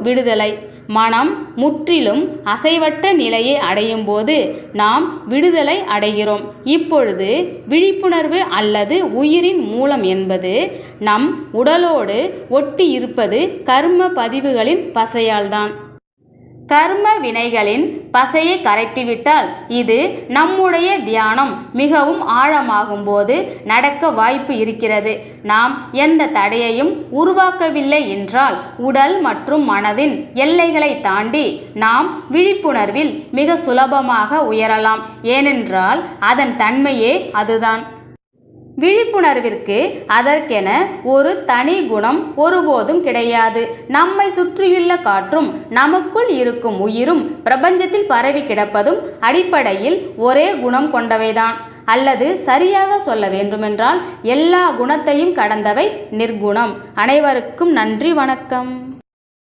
விடுதலை. மனம் முற்றிலும் அசைவற்ற நிலையை அடையும் போது நாம் விடுதலை அடைகிறோம். இப்பொழுது விழிப்புணர்வு அல்லது உயிரின் மூலம் என்பது நம் உடலோடு ஒட்டி இருப்பது கர்ம பதிவுகளின் பசையால்தான். கர்ம வினைகளின் பசையை கரைத்துவிட்டால் இது நம்முடைய தியானம் மிகவும் ஆழமாகும் போது நடக்க வாய்ப்பு இருக்கிறது. நாம் எந்த தடையையும் உருவாக்கவில்லை என்றால் உடல் மற்றும் மனதின் எல்லைகளை தாண்டி நாம் விழிப்புணர்வில் மிக சுலபமாக உயரலாம். ஏனென்றால் அதன் தன்மையே அதுதான். விழிப்புணர்விற்கு அதற்கென ஒரு தனி குணம் ஒருபோதும் கிடையாது. நம்மை சுற்றியுள்ள காற்றும் நமக்குள் இருக்கும் உயிரும் பிரபஞ்சத்தில் பரவி கிடப்பதும் அடிப்படையில் ஒரே குணம் கொண்டவைதான். அல்லது சரியாக சொல்ல வேண்டுமென்றால் எல்லா குணத்தையும் கடந்தவை நிர்குணம். அனைவருக்கும் நன்றி, வணக்கம்.